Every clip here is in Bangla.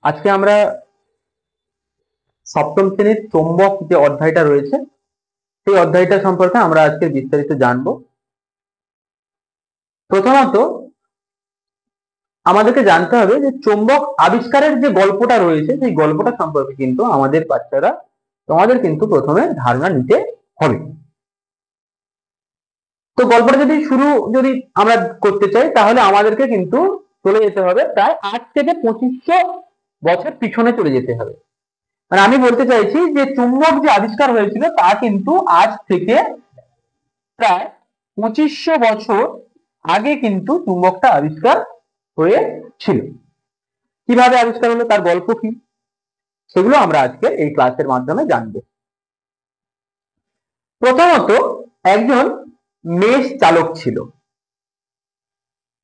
আজকে আমরা সপ্তম শ্রেণীর চৌম্বক যে অধ্যায়টা রয়েছে সেই অধ্যায়টা সম্পর্কে আমরা আজকে বিস্তারিত জানবো। প্রথমত আমাদেরকে জানতে হবে যে চৌম্বক আবিষ্কারের যে গল্পটা রয়েছে সেই গল্পটা সম্পর্কে কিন্তু আমাদের বাচ্চারা তোমাদের কিন্তু প্রথমে ধারণা নিতে হবে। তো গল্পটা যদি আমরা করতে চাই তাহলে আমাদেরকে কিন্তু চলে যেতে হবে প্রায় 8 থেকে 2500 বছর পিছনে চলে যেতে হবে। মানে আমি বলতে চাইছি যে চুম্বক যে আবিষ্কার হয়েছিল তা কিন্তু আজ থেকে প্রায় 2500 বছর আগে কিন্তু চুম্বকটা আবিষ্কার হয়েছিল। কিভাবে আবিষ্কার হলো, তার গল্প কি, সেগুলো আমরা আজকে এই ক্লাসের মাধ্যমে জানবো। প্রথমত একজন মেষ চালক ছিল,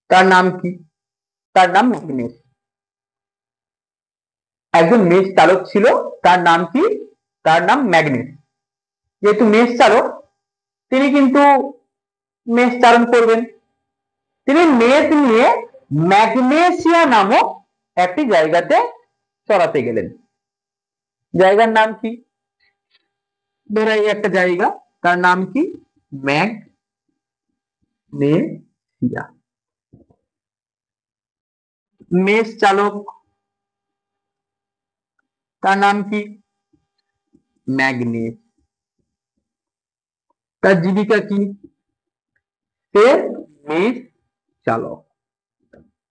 তার নাম কি? তার নাম ম্যাগনেস। একজন মেষ চালক ছিল, তার নাম কি? তার নাম ম্যাগনেস। যেহেতু মেষ চালক, তিনি কিন্তু মেষ চালন করবেন। তিনি মেষ নিয়ে ম্যাগনেসিয়া নামক একটি জায়গাতে চড়াতে গেলেন। জায়গার নাম কি? ধরো এই একটা জায়গা, তার নাম কি? ম্যাগনেসিয়া। মেষ চালক, তার নাম কি? ম্যাগনেস। তার জীবিকা কি? সে মেষ চালক।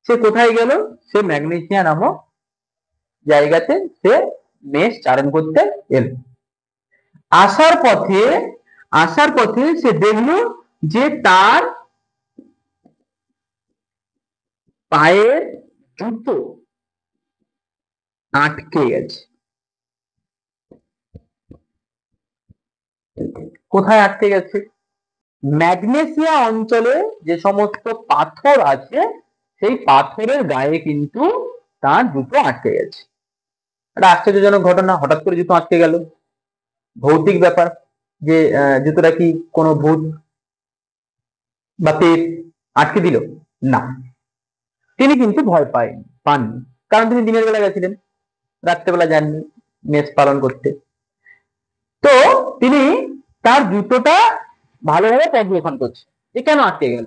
সে কোথায় গেল? সে ম্যাগনেসিয়া নামক জায়গাতে সে মেষ চারণ করতে এলো। আসার পথে সে দেখলো যে তার পায়ের জুতো আটকে গেছে। কোথায় আটকে গেছে? ম্যাগনেসিয়া অঞ্চলে যে সমস্ত পাথর আছে সেই পাথরের গায়ে কিন্তু তার জুতো আটকে গেছে। একটা আশ্চর্যজনক ঘটনা, হঠাৎ করে জুতো আটকে গেল। ভৌতিক ব্যাপার যে জুতোটা কি কোনো ভূত বা পেট আটকে দিল? না, তিনি কিন্তু ভয় পাননি, কারণ তিনি দিনের বেলা গেছিলেন, রাত্রেবেলা যাননি মেষ পালন করতে। তো তিনি তার জুতোটা ভালোভাবে পর্যবেক্ষণ করছে যে কেন আটকে গেল।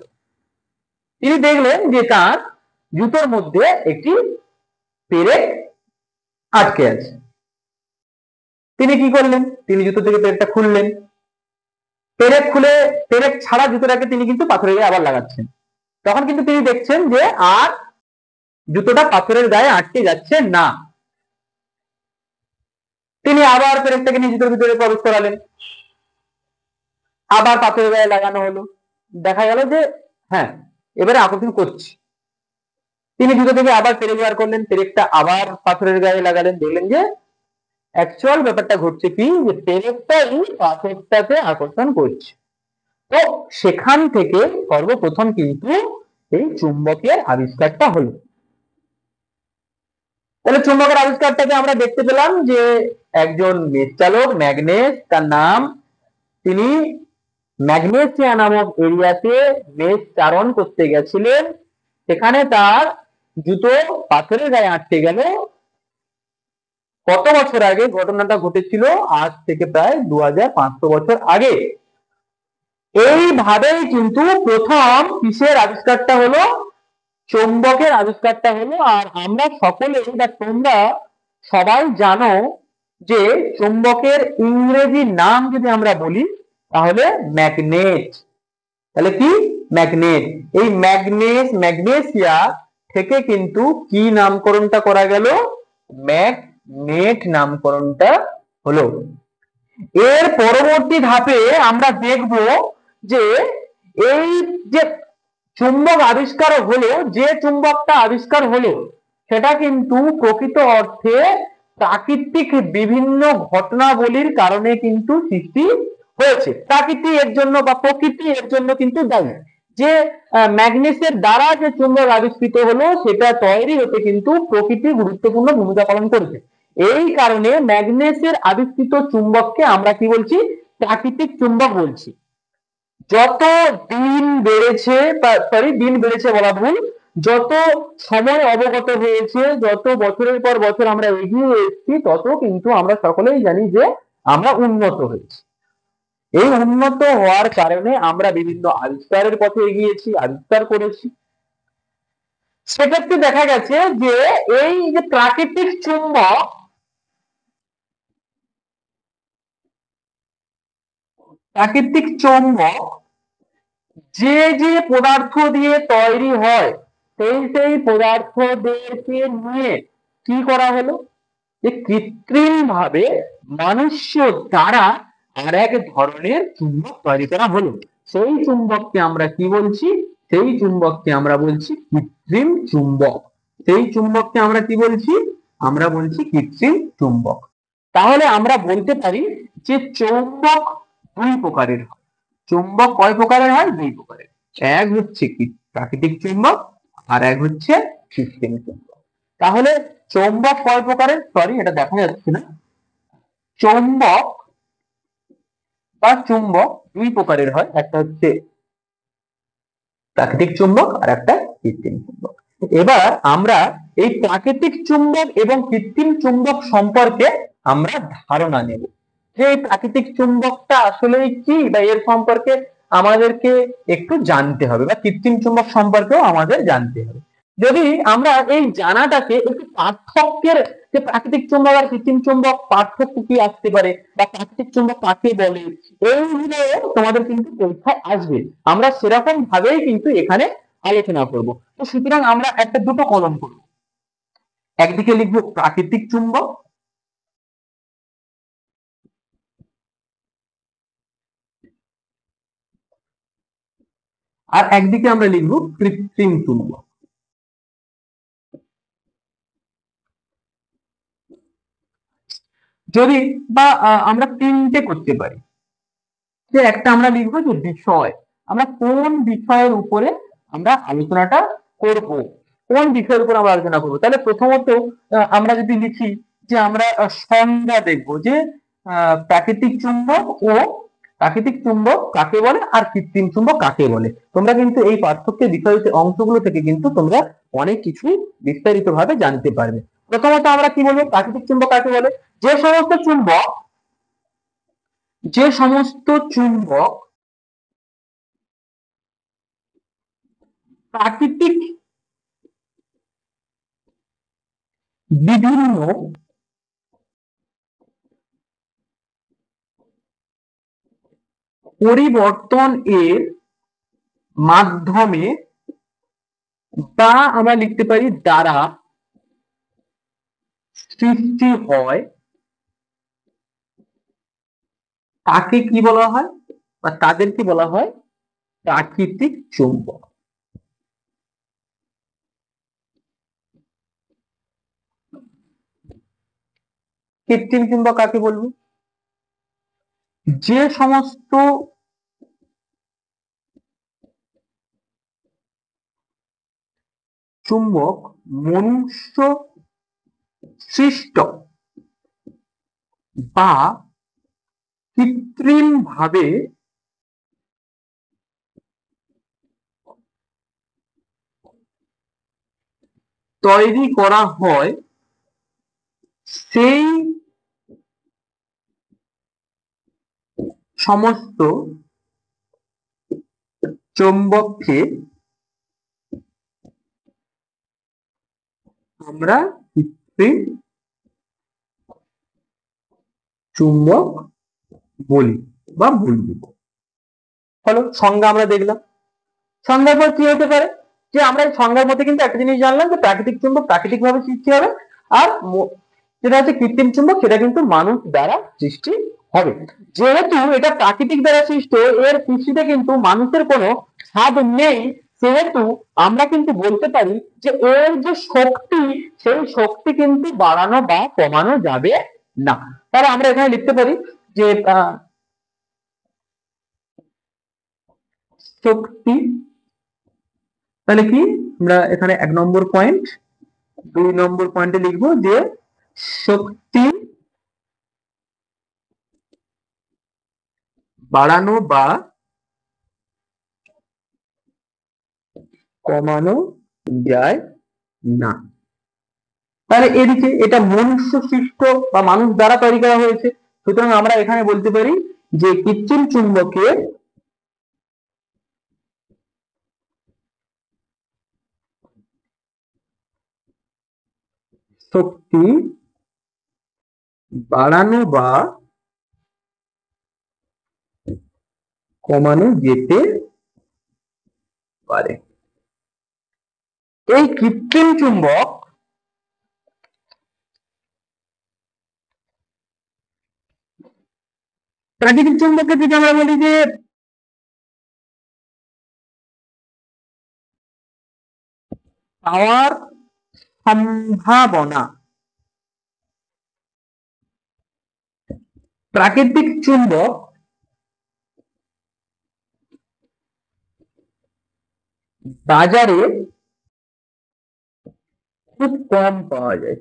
তিনি দেখলেন যে তার জুতোর মধ্যে একটি পেরেক আটকে আছে। তিনি কি করলেন? তিনি জুতো থেকে পেরেকটা খুললেন। পেরেক ছাড়া জুতোটাকে তিনি কিন্তু পাথরের গায়ে আবার লাগাচ্ছেন। তখন কিন্তু তিনি দেখছেন যে আর জুতোটা পাথরের গায়ে আটকে যাচ্ছে না। তিনি আবার পেরেকটাকে নিয়ে জুতোর ভিতরে প্রবেশ করালেন, আবার পাথরের গায়ে লাগানো হলো। দেখা গেল যে হ্যাঁ, এবারে আকর্ষণ করছে। তিনি জুতো থেকে আবার পেরেক বার করলেন, পেরেকটা আবার পাথরের গায়ে লাগালেন। দেখলেন যে অ্যাকচুয়াল ব্যাপারটা ঘটছে কি, যে পেরেকটাই পাথরটাকে আকর্ষণ করছে। তো সেখান থেকে সর্বপ্রথম কিন্তু এই চুম্বকের আবিষ্কারটা হলো। তাহলে চুম্বকের আবিষ্কারটাকে আমরা দেখতে পেলাম যে একজন মেষ চালক ম্যাগনেস, তার নাম, তিনি ম্যাগনেসিয়া নামক এরিয়াতে মেষ চারণ করতে গেছিলেন। সেখানে তার জুতো পাথরের গায়ে আটকে গেল। কত বছর আগে ঘটনাটা ঘটেছিল? আজ থেকে প্রায় 2500 বছর আগে। এইভাবেই কিন্তু প্রথম কিসের আবিষ্কারটা হলো? চৌম্বকের আবিষ্কারটা হলো। আর আমরা সকলে বা তোমরা সবাই জানো যে চৌম্বকের ইংরেজি নাম যদি আমরা বলি তাহলে ম্যাগনেট। তাহলে কি? ম্যাগনেট। এই ম্যাগনেসিয়া থেকে কিন্তু কি নামকরণটা করা গেল? ম্যাগনেট নামকরণটা হলো। এর পরবর্তী ধাপে আমরা দেখব যে এই যে চুম্বক আবিষ্কার হলো, যে চুম্বকটা আবিষ্কার হলো সেটা কিন্তু প্রকৃত অর্থে প্রাকৃতিক বিভিন্ন ঘটনাবলীর কারণে কিন্তু সৃষ্টি হয়েছে। প্রাকৃতি এর জন্য বা প্রকৃতি এর জন্য কিন্তু দায়ী। যে ম্যাগনেসের দ্বারা যে চুম্বক আবিষ্কৃত হলো সেটা তৈরি হতে কিন্তু প্রকৃতি গুরুত্বপূর্ণ ভূমিকা পালন করেছে। এই কারণে ম্যাগনেসের আবিষ্কৃত চুম্বককে আমরা কি বলছি? প্রাকৃতিক চুম্বক বলছি। যত দিন বেড়েছে বলা ভুল, যত সময় অবগত হয়েছে, যত বছরের পর বছর আমরা এগিয়ে এসেছি, তত কিন্তু আমরা সকলেই জানি যে আমরা উন্নত হয়েছি। এই উন্নত হওয়ার কারণে আমরা বিভিন্ন আবিষ্কারের পথে এগিয়েছি, আবিষ্কার করেছি। সেক্ষেত্রে দেখা গেছে যে এই যে প্রাকৃতিক চুম্বক, প্রাকৃতিক চুম্বক যে যে পদার্থ দিয়ে তৈরি হয়, সেই সেই পদার্থদেরকে নিয়ে কি করা হলো, যে কৃত্রিম ভাবে মানুষ্য দ্বারা আর এক ধরনের চুম্বক তৈরি করা হলো। সেই চুম্বককে আমরা কি বলছি, সেই চুম্বককে আমরা বলছি কৃত্রিম চুম্বক। সেই চুম্বককে আমরা কি বলছি, আমরা বলছি কৃত্রিম চুম্বক। তাহলে আমরা বলতে পারি যে চৌম্বক দুই প্রকারের হয়। চুম্বক কয় প্রকারের হয়? দুই প্রকারের। এক হচ্ছে কি প্রাকৃতিক চুম্বক, আর এক হচ্ছে কৃত্রিম চুম্বক। তাহলে চৌম্বক কয় প্রকারের? সরি, এটা দেখা যাচ্ছে না। চৌম্বক বা চুম্বক দুই প্রকারের হয়, একটা হচ্ছে প্রাকৃতিক চুম্বক আর একটা কৃত্রিম চুম্বক। এবার আমরা এই প্রাকৃতিক চুম্বক এবং কৃত্রিম চুম্বক সম্পর্কে আমরা ধারণা নেব, যে এই প্রাকৃতিক চুম্বকটা আসলে কি, বা এর সম্পর্কে আমাদেরকে একটু জানতে হবে, বা কৃত্রিম চুম্বক সম্পর্কেও আমাদের জানতে হবে। যদি আমরা এই জানাটাকে একটু পার্থক্যের, যে প্রাকৃতিক চুম্বক আর কৃত্রিম চুম্বক পার্থক্য কি আসতে পারে, বা প্রাকৃতিক চুম্বক কাকে বলে, এইগুলো তোমাদের কিন্তু পরীক্ষায় আসবে। আমরা সেরকম ভাবেই কিন্তু এখানে আলোচনা করব। তো সুতরাং আমরা একটা দুটো কলম করব, একদিকে লিখবো প্রাকৃতিক চুম্বক, আর একদিকে আমরা লিখবো কৃত্রিম চুম্বক। যদি বা আমরা তিনটে করতে পারি, যে একটা আমরা লিখবো যে বিষয়, আমরা কোন বিষয়ের উপরে আমরা আলোচনাটা করব, কোন বিষয়ের উপর আমরা আলোচনা করব। তাহলে প্রথমত আমরা যদি লিখি যে আমরা সংজ্ঞা দেখব, যে প্রাকৃতিক চুম্বক ও প্রাকৃতিক চুম্বক কাকে বলে আর কৃত্রিম চুম্বক কাকে বলে। তোমরা কিন্তু এই পার্থক্যের বিষয় অংশগুলো থেকে কিন্তু তোমরা অনেক কিছু বিস্তারিত ভাবে জানতে পারবে। প্রথমত আমরা কি বলবো, প্রাকৃতিক চুম্বক কাকে বলে? যে সমস্ত চুম্বক, যে সমস্ত চুম্বক প্রাকৃতিক বিভিন্ন পরিবর্তন এর মাধ্যমে, বা আমরা লিখতে পারি দ্বারা সৃষ্টি হয়, তাকে কি বলা হয়, বা তাদেরকে বলা হয় প্রাকৃতিক চুম্বক। কৃত্রিম চুম্বক কাকে বলবো? যে সমস্ত চুম্বক মনুষ্য সৃষ্ট বা কৃত্রিম ভাবে তৈরি করা হয়, সেই সমস্ত চুম্বককে আমরা কৃত্রিম চুম্বক বলি বা বলবো। হলো সংজ্ঞা আমরা দেখলাম। সংজ্ঞার পর কি হতে পারে, যে আমরা এই সংজ্ঞার মধ্যে কিন্তু একটা জিনিস জানলাম, যে প্রাকৃতিক চুম্বক প্রাকৃতিক ভাবে সৃষ্টি হবে, আর যেটা হচ্ছে কৃত্রিম চুম্বক, সেটা কিন্তু মানুষ দ্বারা সৃষ্টি হবে। যেহেতু এটা প্রাকৃতিক দ্বারা সৃষ্ট, এর সৃষ্টিতে কিন্তু মানুষের কোনো হাত নেই, সেহেতু আমরা কিন্তু বলতে পারি যে এর যে শক্তি, সেই শক্তি কিন্তু বাড়ানো বা কমানো যাবে না। তাহলে আমরা এখানে লিখতে পারি যে শক্তি, তাহলে কি আমরা এখানে 1 নম্বর পয়েন্ট, 2 নম্বর পয়েন্টে লিখবো যে শক্তি বাড়ানো বা কমানো যায় না। তাহলে এদিকে এটা মনুষ্য সৃষ্ট বা মানুষ দ্বারা তৈরি করা হয়েছে, সুতরাং আমরা এখানে বলতে পারি যে কৃত্রিম চুম্বকের শক্তি বাড়ানো বা কমানো যেতে পারে। এই কৃত্রিম চুম্বক প্রাকৃতিক চুম্বকের যদি আমরা বলি যে পাওয়ার সম্ভাবনা, প্রাকৃতিক চুম্বক বাজারে খুব কম পাওয়া যায়।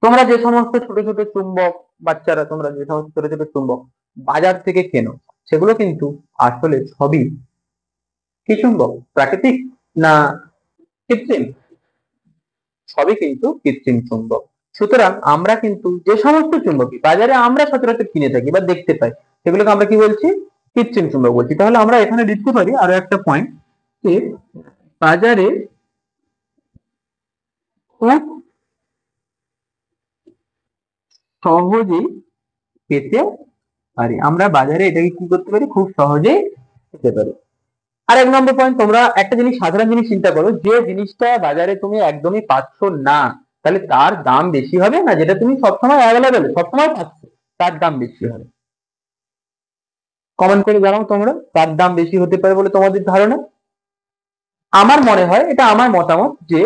তোমরা যে সমস্ত ছোট ছোট চুম্বক, বাচ্চারা তোমরা যে সমস্ত ছোট ছোট চুম্বক বাজার থেকে কেনো, সেগুলো কিন্তু আসলে সবই কি চুম্বক? প্রাকৃতিক না কৃত্রিম? সবই কিন্তু কৃত্রিম চুম্বক। সুতরাং আমরা কিন্তু যে সমস্ত চুম্বকই বাজারে আমরা সচরাচর কিনে থাকি বা দেখতে পাই, সেগুলোকে আমরা কি বলছি? কৃত্রিম চুম্বক বলছি। তাহলে আমরা এখানে লিখতে পারি আরো একটা পয়েন্ট, যে বাজারে খুব সহজেই পেতে পারি। আমরা বাজারে এটাকে কি করতে পারি? খুব সহজেই পেতে পারি। আর এক নম্বর পয়েন্ট, তোমরা একটা জিনিস, সাধারণ জিনিস চিন্তা করো, যে জিনিসটা বাজারে তুমি একদমই পাচ্ছ না, তাহলে তার দাম বেশি হবে না যেটা তুমি সবসময় অ্যাভেলেবেল সবসময় পাচ্ছ, তার দাম বেশি হবে? কমেন্ট করে জানাও তোমরা, তার দাম বেশি হতে পারে বলে তোমাদের ধারণা। আমার মনে হয়, এটা আমার মতামত, যে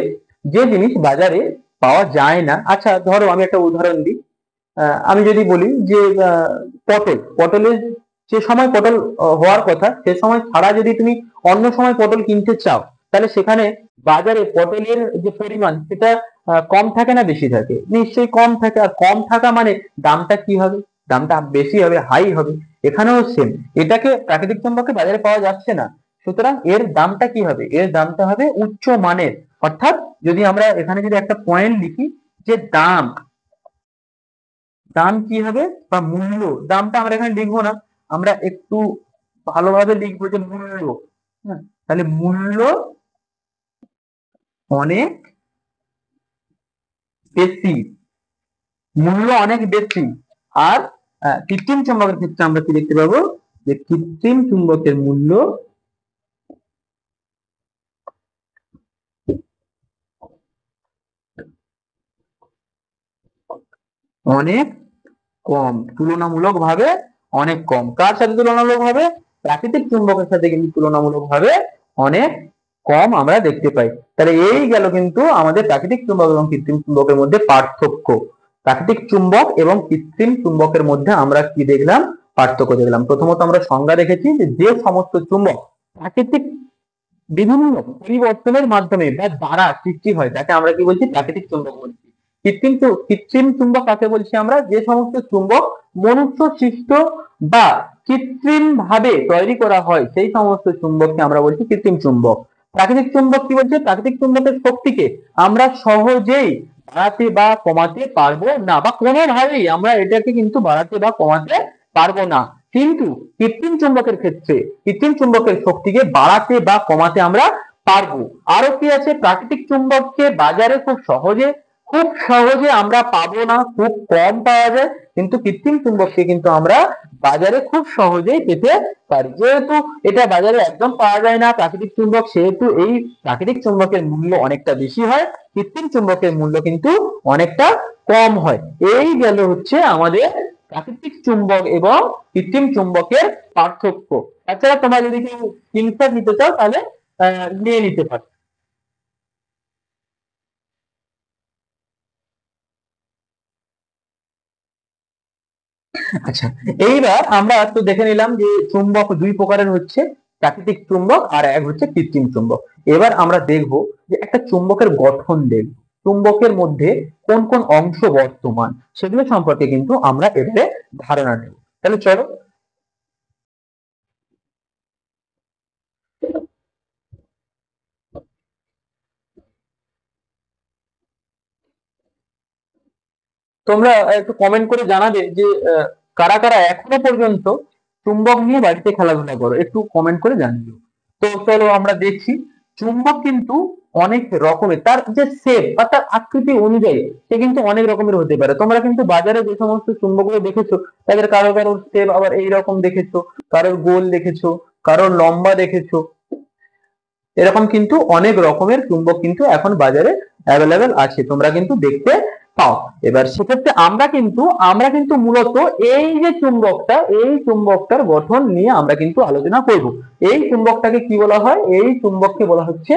যে জিনিস বাজারে পাওয়া যায় না, আচ্ছা ধরো আমি একটা উদাহরণ দিই, আমি যদি বলি যে পটলের যে সময় পটল হওয়ার কথা, সে সময় ছাড়া যদি তুমি অন্য সময় পটল কিনতে চাও, তাহলে সেখানে বাজারে পটলের যে পরিমাণ সেটা কম থাকে না বেশি থাকে? নিশ্চয়ই কম থাকে। আর কম থাকা মানে দামটা কি হবে? দামটা বেশি হবে, হাই হবে। এখানেও সেম, এটাকে প্রাকৃতিক চুম্বকে বাজারে পাওয়া যাচ্ছে না, সুতরাং এর দামটা কি হবে? এর দামটা হবে উচ্চ মানের। অর্থাৎ যদি আমরা এখানে যদি একটা পয়েন্ট লিখি, যে দাম, দাম কি হবে বা মূল্য, দামটা আমরা এখানে লিখবো না, আমরা একটু ভালোভাবে লিখবো যে মূল্য। হ্যাঁ, তাহলে মূল্য অনেক বেশি, মূল্য অনেক বেশি। আর কৃত্রিম চুম্বকের ক্ষেত্রে আমরা কি দেখতে পাবো? যে কৃত্রিম চুম্বকের মূল্য অনেক কম, তুলনামূলক ভাবে অনেক কম। কার সাথে তুলনামূলক ভাবে? প্রাকৃতিক চুম্বকের সাথে কিন্তু তুলনামূলক ভাবে অনেক কম আমরা দেখতে পাই। তাহলে এই গেল কিন্তু আমাদের প্রাকৃতিক চুম্বক এবং কৃত্রিম চুম্বকের মধ্যে পার্থক্য। প্রাকৃতিক চুম্বক এবং কৃত্রিম চুম্বকের মধ্যে আমরা কি দেখলাম? পার্থক্য দেখলাম। প্রথমত আমরা সংজ্ঞা দেখেছি, যে যে সমস্ত চুম্বক প্রাকৃতিক বিভিন্ন পরিবর্তনের মাধ্যমে বা দ্বারা সৃষ্টি হয়, তাকে আমরা কি বলছি? প্রাকৃতিক চুম্বক বলছি। কৃত্রিম চুম্বক কাকে বলছি আমরা? যে সমস্ত চুম্বক মনুষ্য সৃষ্ট বা কৃত্রিম ভাবে তৈরি করা হয়, সেই সমস্ত চুম্বককে আমরা বলছি কৃত্রিম চুম্বক। প্রাকৃতিক চুম্বক কি বলছে? প্রাকৃতিক চুম্বকের শক্তিকে আমরা সহজেই বাড়াতে বা কমাতে পারবো না, বা কোনোভাবেই আমরা এটাকে কিন্তু বাড়াতে বা কমাতে পারবো না। কিন্তু কৃত্রিম চুম্বকের ক্ষেত্রে কৃত্রিম চুম্বকের শক্তিকে বাড়াতে বা কমাতে আমরা পারবো। আরো কি আছে? প্রাকৃতিক চুম্বককে বাজারে খুব সহজে আমরা পাবো না, খুব কম পাওয়া যায়, কিন্তু কৃত্রিম চুম্বককে কিন্তু আমরা বাজারে খুব সহজেই পেতে পারি। যেহেতু এটা বাজারে একদম পাওয়া যায় না প্রাকৃতিক চুম্বক, সেহেতু এই প্রাকৃতিক চুম্বকের মূল্য অনেকটা বেশি হয়, কৃত্রিম চুম্বকের মূল্য কিন্তু অনেকটা কম হয়। এই গেল হচ্ছে আমাদের প্রাকৃতিক চুম্বক এবং কৃত্রিম চুম্বকের পার্থক্য। তাছাড়া তোমরা যদি কেউ স্ক্রিনশট নিতে চাও, তাহলে নিয়ে নিতে পারো। আচ্ছা, এইবার আমরা তো দেখে নিলাম যে চুম্বক দুই প্রকারের হচ্ছে, প্রাকৃতিক চুম্বক আর এক হচ্ছে কৃত্রিম চুম্বক। এবার আমরা দেখব যে একটা চুম্বকের গঠন দেখব, চুম্বকের মধ্যে কোন কোন অংশ বর্তমান, সেগুলো সম্পর্কে কিন্তু আমরা এবারে ধারণা নেব। তাহলে চলো তোমরা একটু কমেন্ট করে জানাবে যে কারা কারা এখনো পর্যন্ত চুম্বক নিয়ে বাড়িতে খেলাধুলা করো, একটু কমেন্ট করে জানিও। তো চলো আমরা দেখছি চুম্বক কিন্তু অনেক রকমের, তার যে শেপ বা তার আকৃতি অনুযায়ী সে কিন্তু অনেক রকমের হতে পারে। তোমরা কিন্তু বাজারে যে সমস্ত চুম্বকগুলো দেখেছো তাদের কারো কারোর শেপ আবার এইরকম দেখেছো, কারোর গোল দেখেছো, কারোর লম্বা দেখেছো, এরকম কিন্তু অনেক রকমের চুম্বক কিন্তু এখন বাজারে অ্যাভেলেবেল আছে, তোমরা কিন্তু দেখতে পাও। এবার সেক্ষেত্রে আমরা কিন্তু মূলত এই যে চুম্বকটা, এই চুম্বকটার গঠন নিয়ে আমরা কিন্তু আলোচনা করব। এই চুম্বকটাকে কি বলা হয়? এই চুম্বককে বলা হচ্ছে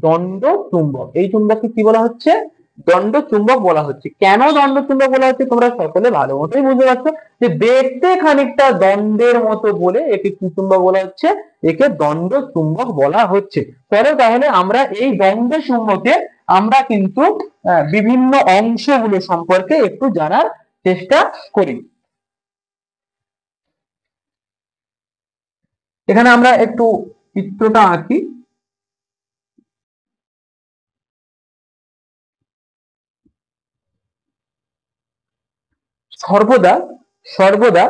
দণ্ড চুম্বক। এই চুম্বককে কি বলা হচ্ছে? দণ্ড চুম্বক বলা হচ্ছে। কেন দণ্ড চুম্বক বলা হচ্ছে তোমরা সকলে ভালো মতোই বুঝতে পারছো, যে দেখতে খানিকটা দণ্ডের মতো বলে একে কি চুম্বক বলা হচ্ছে? একে দণ্ড চুম্বক বলা হচ্ছে। চলো তাহলে আমরা এই দণ্ড চুম্বকে আমরা কিন্তু বিভিন্ন অংশগুলো সম্পর্কে একটু জানার চেষ্টা করি। এখানে আমরা একটু চিত্রটা আঁকি। সর্বদা সর্বদা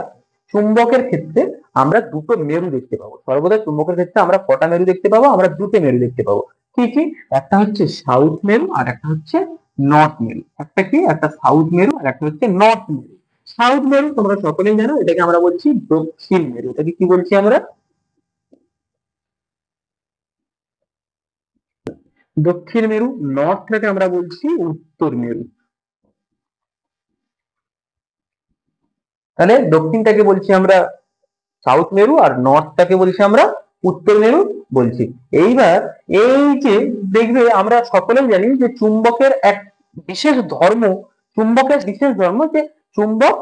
চুম্বকের ক্ষেত্রে আমরা দুটো মেরু দেখতে পাবো। সর্বদা চুম্বকের ক্ষেত্রে আমরা কটা মেরু দেখতে পাবো? আমরা দুটো মেরু দেখতে পাবো। কি কি? একটা হচ্ছে সাউথ মেরু আর একটা হচ্ছে নর্থ মেরু। একটা কি? একটা সাউথ মেরু আর একটা হচ্ছে নর্থ মেরু। সাউথ মেরু তোমরা সকলেই জানো, এটাকে আমরা বলছি দক্ষিণ মেরু। এটাকে কি বলছি আমরা? দক্ষিণ মেরু। নর্থটাকে আমরা বলছি উত্তর মেরু। তাহলে দক্ষিণটাকে বলছি আমরা সাউথ মেরু আর নর্থটাকে বলছি আমরা উত্তর মেরু বলছি। এইবার এই যে দেখবে আমরা সকলেই জানি যে চুম্বকের এক বিশেষ ধর্ম, চুম্বকের বিশেষ ধর্ম যে চুম্বক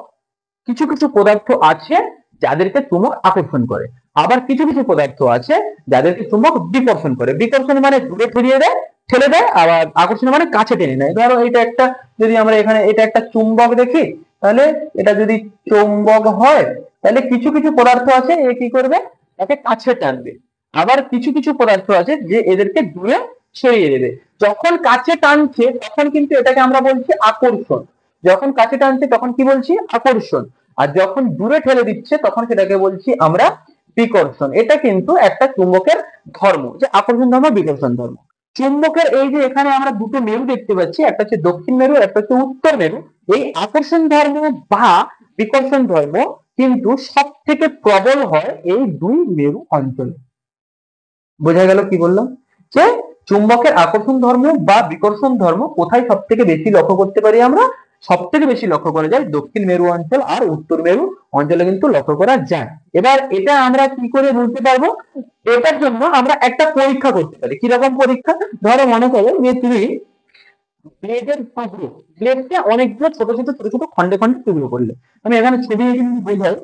কিছু কিছু পদার্থ আছে যাদেরকে চুম্বক আকর্ষণ করে, আবার কিছু কিছু পদার্থ আছে যাদেরকে চুম্বক বিকর্ষণ করে। বিকর্ষণ মানে দূরে ফিরিয়ে দেয়, ঠেলে দেয়, আবার আকর্ষণ মানে কাছে টেনে নেয়। ধরো এটা একটা, যদি আমরা এখানে এটা একটা চুম্বক দেখি, তাহলে এটা যদি চুম্বক হয় তাহলে কিছু কিছু পদার্থ আছে এ কি করবে? একে কাছে টানবে। আবার কিছু কিছু পদার্থ আছে যে এদেরকে দূরে সরিয়ে দেবে। যখন কাছে টানছে তখন কিন্তু এটাকে আমরা বলছি আকর্ষণ। যখন কাছে টানছে তখন কি বলছি? আকর্ষণ। আর যখন দূরে ঠেলে দিচ্ছে তখন সেটাকে বলছি আমরা বিকর্ষণ। এটা কিন্তু একটা চুম্বকের ধর্ম, যে আকর্ষণ ধর্ম, বিকর্ষণ ধর্ম। চুম্বকের এই যে এখানে আমরা দুটো মেরু দেখতে পাচ্ছি, একটা হচ্ছে দক্ষিণ মেরু, একটা হচ্ছে উত্তর মেরু। এই আকর্ষণ ধর্ম বা বিকর্ষণ ধর্ম কিন্তু সব থেকে প্রবল হয় এই দুই মেরু অঞ্চলে। বোঝা গেল কি বললাম? যে চুম্বকের আকর্ষণ ধর্ম বা বিকর্ষণ ধর্ম কোথায় সব থেকে বেশি লক্ষ্য করতে পারি আমরা? সব থেকে বেশি লক্ষ্য করা যায় দক্ষিণ মেরু অঞ্চল আর উত্তর মেরু অঞ্চলে কিন্তু লক্ষ্য করা যায়। এবার এটা আমরা কি করে বুঝতে পারবো? এটার জন্য আমরা একটা পরীক্ষা করতে পারি। কিরকম পরীক্ষা? ধরো মনে করো যে তুমি ব্লেডের টুকরো, ব্লেডকে অনেকগুলো ছোট ছোট ছোট ছোট খন্ডে খন্ডে টুকরো করলে। আমি এখানে ছবি এঁকে বোঝাই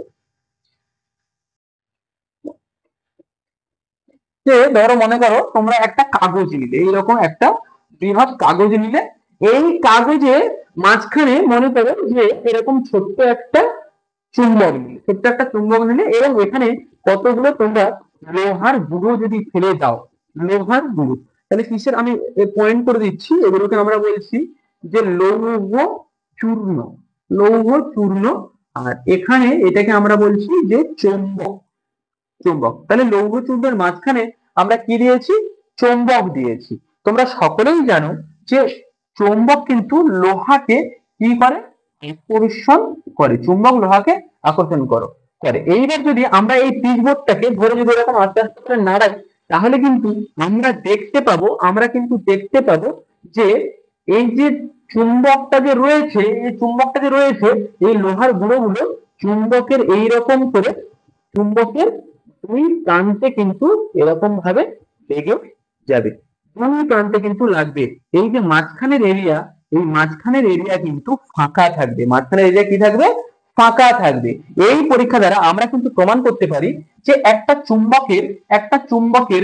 যে ধরো মনে করো তোমরা একটা কাগজ নিলে, এইরকম একটা বৃহৎ কাগজ নিলে। এই কাগজে মাঝখানে মনে করো যে এরকম ছোট্ট একটা চুম্বক নিলে, ছোট্ট একটা চুম্বক নিলে, এবং এখানে কতগুলো তোমরা লোহার গুঁড়ো যদি ফেলে দাও, লোহার গুঁড়ো, তাহলে কিসের, আমি পয়েন্ট করে দিচ্ছি, এগুলোকে আমরা বলছি যে লৌহ চূর্ণ। লৌহ চূর্ণ। আর এখানে এটাকে আমরা বলছি যে চুম্বক। চুম্বক। তাহলে লৌহ চূর্ণের মাঝখানে আমরা কি দিয়েছি? চুম্বক দিয়েছি। তোমরা সকলেই জানো যে চুম্বক কিন্তু লোহাকে কি করে? আকর্ষণ করে। চুম্বক লোহাকে আকর্ষণ করে। এইবার যদি আমরা এই পিচবোর্ডটাকে ধরে যদি এরকম আস্তে আস্তে করে নাড়াই, তাহলে কিন্তু আমরা দেখতে পাবো যে এই যে চুম্বকটা যে রয়েছে, এই লোহার গুঁড়োগুলো চুম্বকের এইরকম করে, চুম্বকের দুই প্রান্তে কিন্তু এরকম ভাবে লেগে যাবে, দুই প্রান্তে কিন্তু লাগবে। এই যে মাঝখানের এরিয়া, এই মাঝখানের এরিয়া কিন্তু ফাঁকা থাকবে। মাঝখানের এরিয়া কি থাকবে? ফাঁকা থাকবে। এই পরীক্ষা দ্বারা আমরা কিন্তু প্রমাণ করতে পারি যে একটা চুম্বকের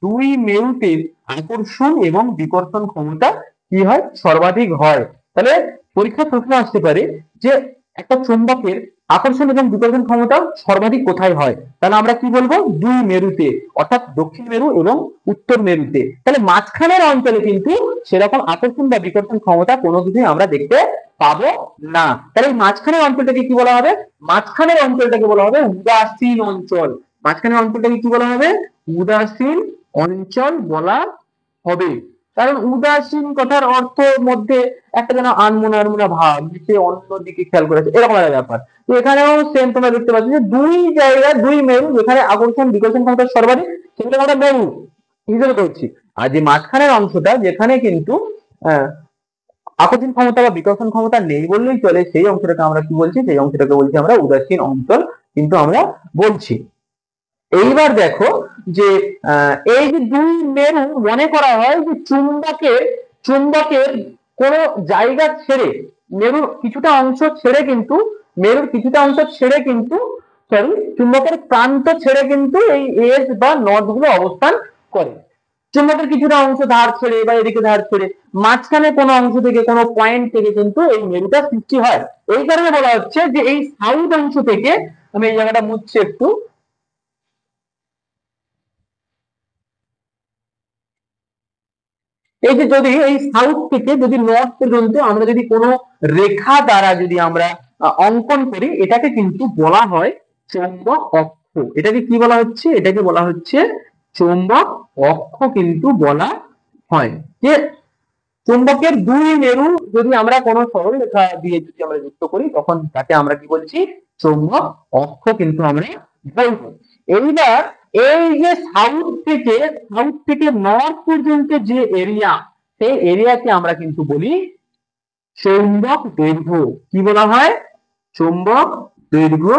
দুই মেরুতে আকর্ষণ এবং বিকর্ষণ ক্ষমতা কি হয়? সর্বাধিক হয়। তাহলে পরীক্ষার প্রশ্ন আসতে পারে যে একটা চুম্বকের আকর্ষণ এবং বিকর্ষণ ক্ষমতা সর্বাধিক কোথায় হয়? তাহলে আমরা কি বলবো? দুই মেরুতে, অর্থাৎ দক্ষিণ মেরু এবং উত্তর মেরুতে। তাহলে মাঝখানের অঞ্চলে কিন্তু সেরকম আকর্ষণ বা বিকর্ষণ ক্ষমতা কোনো কিছুই আমরা দেখতে পাবো না। তাহলে এই মাঝখানের অঞ্চলটাকে কি বলা হবে? মাঝখানের অঞ্চলটাকে বলা হবে উদাসীন অঞ্চল। মাঝখানের অঞ্চলটাকে কি বলা হবে? উদাসীন অঞ্চল বলা হবে। কারণ উদাসীন কথার অর্থ মধ্যে একটা যেন আনমনা আনমনা ভাব, সে অন্যদিকে খেয়াল করেছে, এরকম একটা ব্যাপার। তো এখানেও সেম তোমরা দেখতে পাচ্ছ যে দুই জায়গা, দুই মেরু যেখানে আকর্ষণ বিকর্ষণ ক্ষমতা সর্বাধিক, সেগুলো আমরা মেরু হিসেবে করছি। আর যে মাঝখানের অংশটা যেখানে কিন্তু আকর্ষণ ক্ষমতা বা বিকর্ষণ ক্ষমতা নেই বললেই চলে, সেই অংশটাকে আমরা কি বলছি? সেই অংশটাকে বলছি আমরা উদাসীন অঞ্চল কিন্তু আমরা বলছি। এইবার দেখো যে এই যে দুই মেরু, মনে করা হয় যে চুম্বকের কোন জায়গা ছেড়ে, মেরুর কিছুটা অংশ ছেড়ে কিন্তু, সরি, চুম্বকের প্রান্ত ছেড়ে কিন্তু এই এজ বা নট গুলো অবস্থান করে। চুম্বকের কিছুটা অংশ ধার ছেড়ে বা এদিকে ধার ছেড়ে মাঝখানে কোনো অংশ থেকে, কোনো পয়েন্ট থেকে কিন্তু এই মেরুটা সৃষ্টি হয়। এই কারণে বলা হচ্ছে যে এই সাউথ অংশ থেকে, আমি এই জায়গাটা মুছছি একটু, এই যে যদি এই সাউথ থেকে যদি নর্থ পর্যন্ত আমরা যদি কোনো রেখা দ্বারা যদি আমরা অঙ্কন করি, এটাকে কিন্তু বলা হয় চৌম্বক অক্ষ। এটাকে কি বলা হচ্ছে? এটাকে বলা হচ্ছে চৌম্বক অক্ষ কিন্তু বলা হয়। যে চুম্বকের দুই মেরু যদি আমরা কোনো সরল রেখা দিয়ে যদি আমরা যুক্ত করি, তখন তাকে আমরা কি বলছি? চৌম্বক অক্ষ কিন্তু আমরা বলবো। এইবার এই যে সাউথ থেকে নর্থ পর্যন্ত যে এরিয়া, সেই এরিয়াকে আমরা কিন্তু বলি চৌম্বক দৈর্ঘ্য। কি বলা হয়? চৌম্বক দৈর্ঘ্য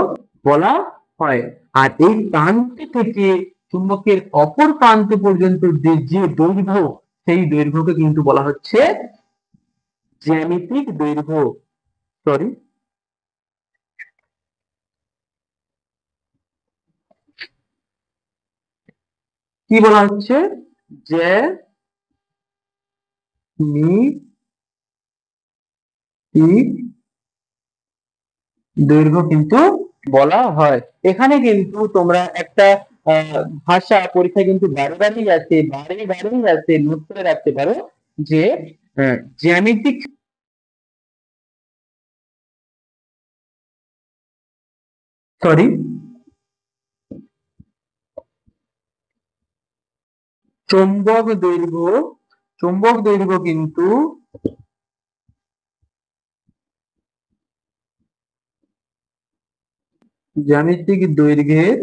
বলা হয়। আর এই প্রান্ত থেকে চুম্বকের অপর প্রান্ত পর্যন্ত যে দৈর্ঘ্য, সেই দৈর্ঘ্যকে কিন্তু বলা হচ্ছে জ্যামিতিক দৈর্ঘ্য। সরি, কি বলা হচ্ছে? জ্যামিতিক দৈর্ঘ্য কিন্তু বলা হয়। এখানে কিন্তু তোমরা একটা ভাষা পরীক্ষা কিন্তু বারে বারেই নোট করে রাখতে পারো যে জ্যামিতিক, সরি, চৌম্বক দৈর্ঘ্য কিন্তু জ্যামিতিক দৈর্ঘ্যের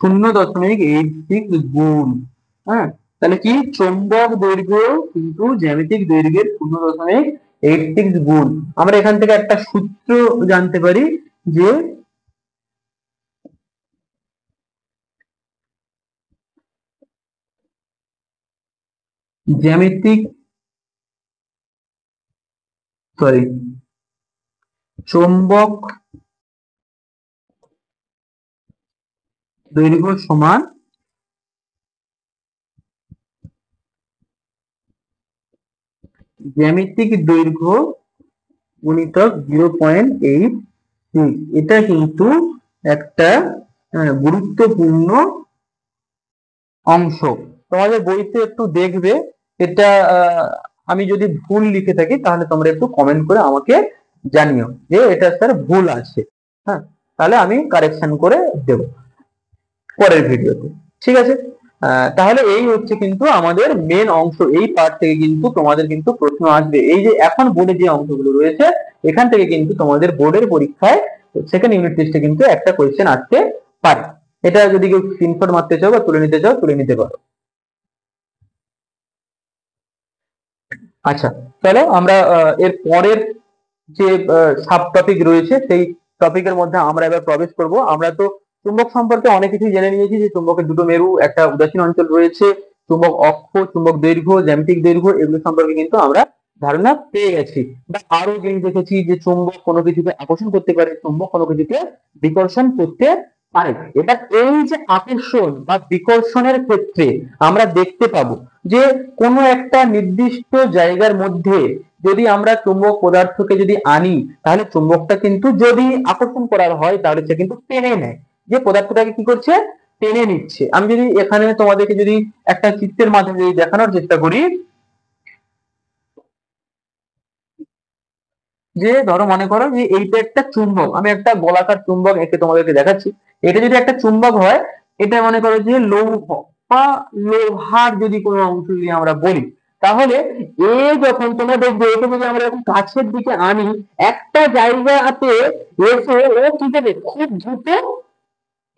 0.86 গুণ। হ্যাঁ, তাহলে কি? চৌম্বক দৈর্ঘ্য কিন্তু জ্যামিতিক দৈর্ঘ্যের 0.86 গুণ। আমরা এখান থেকে একটা সূত্র জানতে পারি যে জ্যামিতিক, সরি, চৌম্বক দৈর্ঘ্য সমান জ্যামিতিক দৈর্ঘ্য গুণিতক 0.86। এটা কিন্তু একটা গুরুত্বপূর্ণ অংশ। তোমাদের বইতে একটু দেখবে এটা, আমি যদি ভুল লিখে থাকি তাহলে তোমরা একটু কমেন্ট করে আমাকে জানিও যে এটা স্যার ভুল আছে। হ্যাঁ, তাহলে আমি কারেকশন করে দেব পরের ভিডিওতে। ঠিক আছে? তাহলে এই হচ্ছে কিন্তু আমাদের মেন অংশ। এই পার্ট থেকে কিন্তু তোমাদের কিন্তু প্রশ্ন আসবে। এই যে এখন বোর্ডে যে অংশগুলো রয়েছে, এখান থেকে কিন্তু তোমাদের বোর্ডের পরীক্ষায় সেকেন্ড ইউনিট টেস্টে কিন্তু একটা কোয়েশ্চেন আসতে পারে। এটা যদি কেউ স্ক্রিনশট মারতে চাও বা তুলে নিতে চাও, তুলে নিতে পারো। আচ্ছা, চলো আমরা এর পরের যে সাব টপিক রয়েছে, সেই টপিকের মধ্যে আমরা এবার প্রবেশ করব। আমরা তো চুম্বক সম্পর্কে অনেক কিছু জেনে নিয়েছি, যে চুম্বকের দুটো মেরু, একটা উদাসীন অঞ্চল রয়েছে, চুম্বক অক্ষ, চুম্বক দৈর্ঘ্য, জ্যামিতিক দৈর্ঘ্য, এগুলো সম্পর্কে কিন্তু আমরা ধারণা পেয়ে গেছি। বা আরো জিনিস দেখেছি যে চুম্বক কোনো কিছুকে আকর্ষণ করতে পারে, চুম্বক কোনো কিছুকে বিকর্ষণ করতে পারে। এবার এই যে আকর্ষণ বা বিকর্ষণের ক্ষেত্রে আমরা দেখতে পাবো যে কোনো একটা নির্দিষ্ট জায়গার মধ্যে যদি আমরা চুম্বক পদার্থকে যদি আনি, তাহলে চুম্বকটা কিন্তু যদি আকর্ষণ করার হয় তাহলে সে কিন্তু টেনে নেয়, যে পদার্থটাকে কি করছে, টেনে নিচ্ছে। আমি যদি এখানে তোমাদেরকে যদি একটা চিত্রের মাধ্যমে যদি দেখানোর চেষ্টা করি, যে ধরো মনে করো যে এইটা একটা চুম্বক, আমি একটা গোলাকার চুম্বক এঁকে তোমাদেরকে দেখাচ্ছি। এটা যদি একটা চুম্বক হয়, এটা মনে করো যে লৌহ বা লোহার যদি কোনো অংশ যদি আমরা বলি, তাহলে এ যখন তোমরা দেখবে একে যদি আমরা এরকম কাছের দিকে আনি, একটা জায়গাতে এসে ও কি দেবে, খুব দ্রুত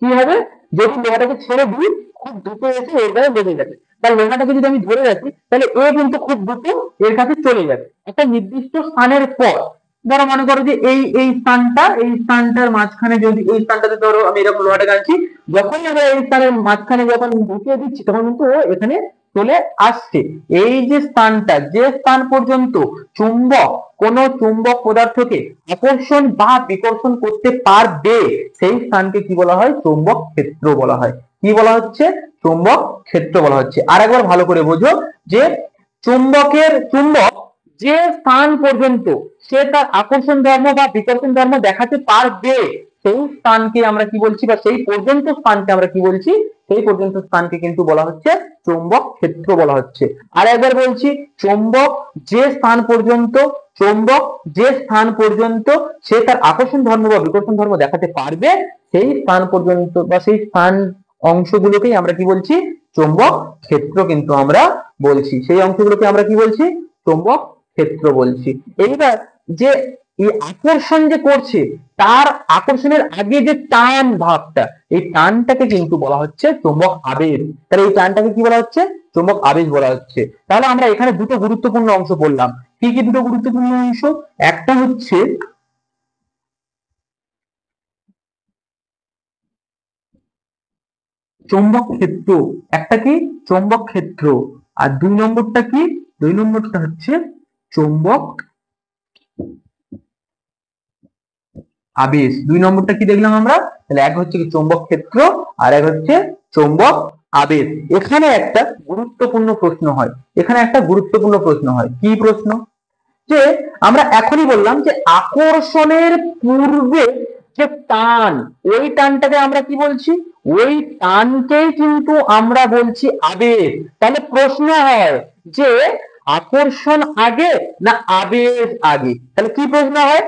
কি হবে, যদি লোহাটাকে ছেড়ে দিই খুব দ্রুত এসে এর গায়ে লেগে যাবে। বা লোহাটাকে যদি আমি ধরে রাখি তাহলে এ কিন্তু খুব দ্রুত এর কাছে চলে যাবে একটা নির্দিষ্ট স্থানের পর। ধরো মনে করো যে এই স্থানটা, এই স্থানটার মাঝখানে যদি এই স্থানটাতে ধরো আমি এরকম লোহাটাকে আনছি, যখনই আমরা এই স্থানের মাঝখানে যখন ঢুকিয়ে দিচ্ছি তখন কিন্তু ও এখানে চলে আসছে। এই যে স্থানটা, যে স্থান পর্যন্ত চুম্বক কোন চুম্বক পদার্থকে আকর্ষণ বা বিকর্ষণ করতে পারবে, সেই স্থানকে কি বলা হয়, চৌম্বক ক্ষেত্র বলা হয়। কি বলা হচ্ছে, চৌম্বক ক্ষেত্র বলা হচ্ছে। আর একবার ভালো করে বোঝো যে চুম্বক যে স্থান পর্যন্ত সে তার আকর্ষণ ধর্ম বা বিকর্ষণ ধর্ম দেখাতে পারবে, সেই স্থানকে আমরা কি বলছি, বা সেই পর্যন্ত স্থানকে আমরা কি বলছি, সেই পর্যন্ত স্থানকে কিন্তু বলা হচ্ছে চৌম্বক ক্ষেত্র বলা হচ্ছে। আর একবার বলছি, চৌম্বক যে স্থান পর্যন্ত, চৌম্বক যে স্থান পর্যন্ত সে তার আকর্ষণ ধর্ম বা বিকর্ষণ ধর্ম দেখাতে পারবে, সেই স্থান পর্যন্ত বা সেই স্থান অংশগুলোকেই আমরা কি বলছি, চৌম্বক ক্ষেত্র কিন্তু আমরা বলছি। সেই অংশগুলোকে আমরা কি বলছি, চৌম্বক ক্ষেত্র বলছি। এইবার যে এই আকর্ষণ যে করছে, তার আকর্ষণের আগে যে টান ভাবটা, এই টানটাকে কিন্তু বলা হচ্ছে চৌম্বক আবেশ। তাহলে এই টানটাকে কি বলা হচ্ছে, চৌম্বক আবেশ বলা হচ্ছে। তাহলে আমরা এখানে দুটো গুরুত্বপূর্ণ অংশ বললাম। কি কি দুটো গুরুত্বপূর্ণ অংশ? একটা হচ্ছে চৌম্বক ক্ষেত্র, একটা কি, চৌম্বক ক্ষেত্র। আর দুই নম্বরটা কি, দুই নম্বরটা হচ্ছে চৌম্বক আবেশ। দুই নম্বরটা কি দেখলাম আমরা, তাহলে এক হচ্ছে কি চৌম্বক ক্ষেত্র, আর এক হচ্ছে চৌম্বক আবেশ। এখানে একটা গুরুত্বপূর্ণ প্রশ্ন হয়, এখানে একটা গুরুত্বপূর্ণ প্রশ্ন হয়। কি প্রশ্ন? যে আমরা এখনই বললাম যে আকর্ষণের পূর্বে যে টান, ওই টানটাকে আমরা কি বলছি, ওই টানকেই কিন্তু আমরা বলছি আবেশ। তাহলে প্রশ্ন হয় যে আকর্ষণ আগে না আবেশ আগে? তাহলে কি প্রশ্ন হয়,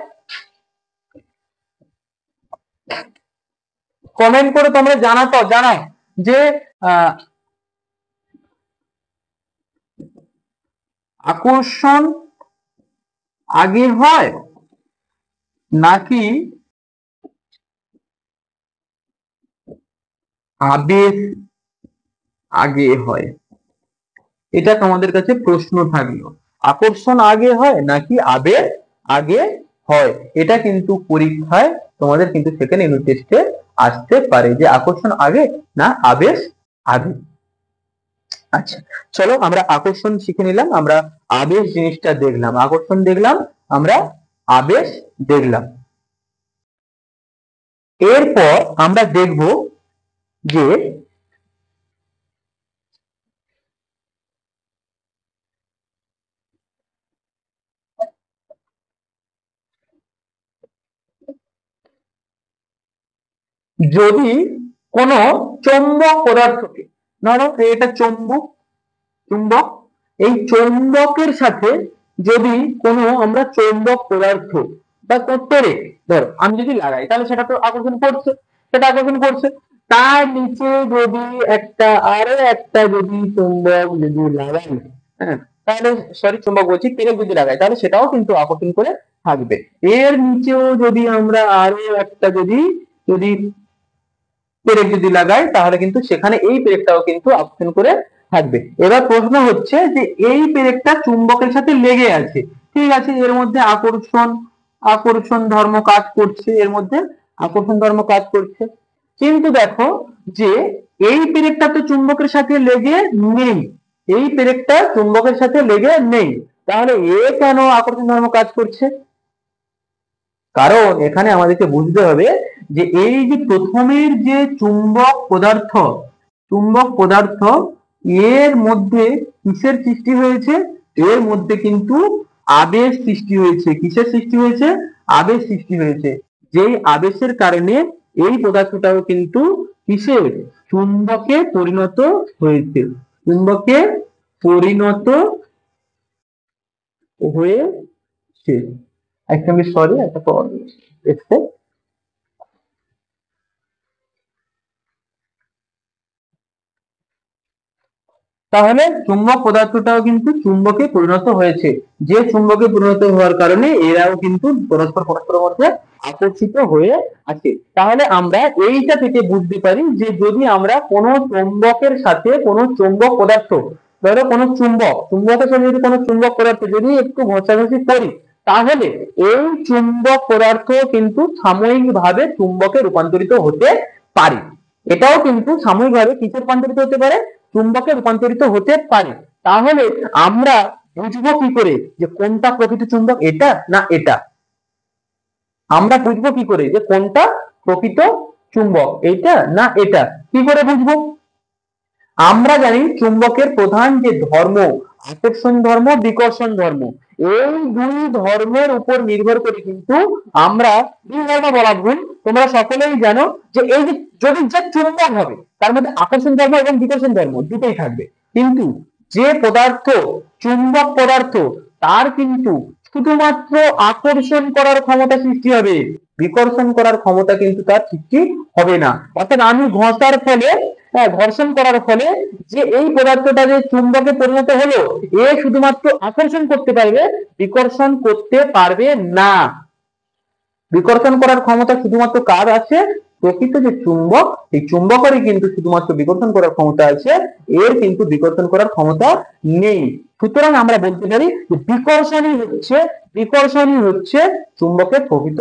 কমেন্ট করে তোমরা জানাও যে আকর্ষণ আগে হয় নাকি আবেশ আগে হয়? এটা তোমাদের কাছে প্রশ্ন থাকলো, আকর্ষণ আগে হয় নাকি আবেশ আগে হয়। এটা কিন্তু পরীক্ষায় তোমাদের কিন্তু সেকেন্ড ইউনিট টেস্টে আসতে পারে, যে আকর্ষণ আগে না আবেশ আগে। আচ্ছা, চলো আমরা আকর্ষণ শিখে নিলাম, আমরা আবেশ জিনিসটা দেখলাম, আকর্ষণ দেখলাম, আমরা আবেশ দেখলাম। এরপর আমরা দেখব যে যদি কোন চৌম্বক পদার্থকে, ধরো এটা চৌম্বক, চুম্বক, এই চৌম্বকের সাথে যদি কোনো আমরা চৌম্বক পদার্থ বা পেরেক ধরো আমি যদি লাগাই, তাহলে সেটা তো আকর্ষণ করছে, সেটা আকর্ষণ করছে। তার নিচে যদি একটা আরো একটা যদি চুম্বক যদি লাগাই, হ্যাঁ, তাহলে সরি চুম্বক বলছি, পেরেক যদি লাগাই তাহলে সেটাও কিন্তু আকর্ষণ করে থাকবে। এর নিচেও যদি আমরা আরো একটা যদি যদি পেরেক যদি লাগাই, তাহলে কিন্তু সেখানে এই পেরেকটাও কিন্তু আকর্ষণ করে থাকবে। এবার প্রশ্ন হচ্ছে যে এই পেরেকটা চুম্বকের সাথে লেগে আছে, ঠিক আছে, এর মধ্যে আকর্ষণ আকর্ষণ ধর্ম কাজ করছে, এর মধ্যে আকর্ষণ ধর্ম কাজ করছে, কিন্তু দেখো যে এই পেরেকটা তো চুম্বকের সাথে লেগে নেই, এই পেরেকটা চুম্বকের সাথে লেগে নেই, তাহলে এ কেন আকর্ষণ ধর্ম কাজ করছে? কারণ এখানে আমাদেরকে বুঝতে হবে যে এই যে প্রথমের যে চুম্বক পদার্থ, চুম্বক পদার্থ, এর মধ্যে কিসের সৃষ্টি হয়েছে, এর মধ্যে কিন্তু আবেশ সৃষ্টি হয়েছে। কিসের সৃষ্টি হয়েছে? আবেশ সৃষ্টি হয়েছে। যেই আবেশের কারণে এই পদার্থটাও কিন্তু কিসের? চুম্বকে পরিণত হয়েছে। চুম্বকে পরিণত হয়েছে। একদমই সরি, একটা এসছে। তাহলে চুম্বক পদার্থটাও কিন্তু চুম্বকে পরিণত হয়েছে। যে চুম্বকে পরিণত হওয়ার কারণে এরাও কিন্তু পরস্পর পরস্পরের মধ্যে আকর্ষিত হয়ে আছে। তাহলে আমরা এইটা থেকে বুঝতে পারি যে যদি আমরা কোনো চুম্বকের সাথে কোনো চুম্বক পদার্থ, ধরো কোনো চুম্বকের সাথে যদি কোনো চুম্বক পদার্থ যদি একটু ঘষাঘষি করি, তাহলে এই চুম্বক পদার্থ কিন্তু সাময়িকভাবে চুম্বকে রূপান্তরিত হতে পারে। এটাও কিন্তু সাময়িকভাবে কিসে রূপান্তরিত হতে পারে? চুম্বকে রূপান্তরিত হতে পারে। তাহলে আমরা বুঝবো কি করে যে কোনটা প্রকৃত চুম্বক, এটা না এটা? আমরা বুঝবো কি করে যে কোনটা প্রকৃত চুম্বক, এটা না এটা? কি করে বুঝবো? আমরা জানি চুম্বকের প্রধান যে ধর্ম, আকর্ষণ ধর্ম, বিকর্ষণ ধর্ম, এই দুই ধর্মের উপর নির্ভর করে কিন্তু আমরা, দুই ধর্ম বলা ভুল, তোমরা সকলেই জানো যে এই যে যদি যে চুম্বক হবে তার মধ্যে আকর্ষণ ধর্ম এবং বিকর্ষণ ধর্ম দুটোই থাকবে। কিন্তু যে পদার্থ চুম্বক পদার্থ, তার কিন্তু শুধুমাত্র আকর্ষণ করার ক্ষমতা সৃষ্টি হবে, বিকর্ষণ করার ক্ষমতা কিন্তু তার সৃষ্টি হবে না। অর্থাৎ আমি ঘষার ফলে, ঘর্ষণ করার ফলে যে এই পদার্থটা যে চুম্বকে পরিণত হলো, এ শুধুমাত্র আকর্ষণ করতে পারবে, বিকর্ষণ করতে পারবে না। বিকর্ষণ করার ক্ষমতা শুধুমাত্র কার আছে? প্রকৃত যে চুম্বক, এই চুম্বকেরই কিন্তু শুধুমাত্র বিকর্ষণ করার ক্ষমতা আছে, এর কিন্তু বিকর্ষণ করার ক্ষমতা নেই। সুতরাং আমরা বলতে পারি যে বিকর্ষণই হচ্ছে চুম্বকের প্রকৃত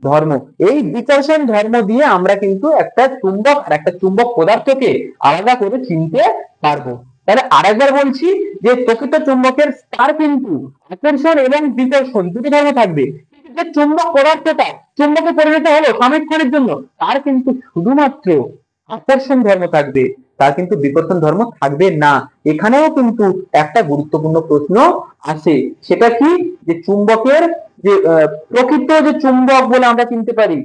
ধর্ম। এই বিকর্ষণ ধর্ম দিয়ে আমরা কিন্তু একটা চুম্বক আর একটা চুম্বক পদার্থকে আলাদা করে চিনতে পারবো। তাহলে আরেকবার বলছি যে প্রকৃত চুম্বকের তার কিন্তু আকর্ষণ এবং বিকর্ষণ দুটি ধর্ম থাকবে। যে চুম্বক পদার্থটা চুম্বকে পরিণত হলো সাময়িকক্ষণের জন্য, তার কিন্তু শুধুমাত্র আকর্ষণ ধর্ম থাকবে, তার কিন্তু বিকর্ষণ ধর্ম থাকবে না। এখানেও কিন্তু একটা গুরুত্বপূর্ণ প্রশ্ন আসে, সেটা কি? যে চুম্বকের যে প্রকৃত যে চুম্বক বলে আমরা চিনতে পারি,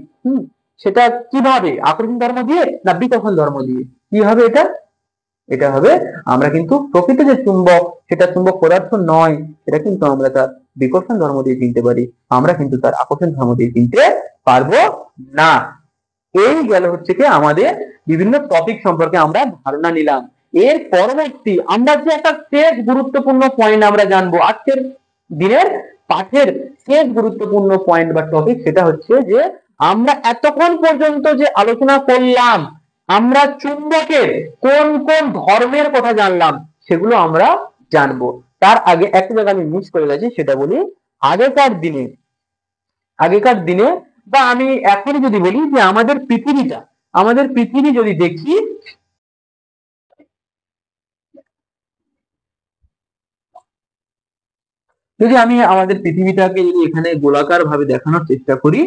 সেটা কিভাবে? আকর্ষণ ধর্ম দিয়ে না বিকর্ষণ ধর্ম দিয়ে? কি হবে এটা? এটা হবে, আমরা কিন্তু প্রকৃত যে চুম্বক, সেটা চুম্বক পদার্থ নয়, এটা কিন্তু আমরা তার বিকর্ষণ ধর্ম দিয়ে চিনতে পারি, আমরা কিন্তু তার আকর্ষণ ধর্ম দিয়ে চিনতে পারবো না। এই গেল হচ্ছে কি আমাদের বিভিন্ন টপিক সম্পর্কে আমরা ধারণা নিলাম। এর পরবর্তী আমরা যে একটা শেষ গুরুত্বপূর্ণ পয়েন্ট আমরা জানবো আজকের দিনের পাঠের শেষ গুরুত্বপূর্ণ পয়েন্ট বা টপিক, সেটা হচ্ছে যে আমরা এতক্ষণ পর্যন্ত যে আলোচনা করলাম, আমরা চুম্বকের কোন কোন ধর্মের কথা জানলাম সেগুলো আমরা জানবো। তার আগে একটা জায়গা আমি মিস করে গেছি, সেটা বলি। আগেকার দিনে বা আমি এখনই যদি বলি যে আমাদের পৃথিবী যদি দেখি, যদি আমি আমাদের পৃথিবীটাকে যদি এখানে গোলাকার ভাবে দেখানোর চেষ্টা করি,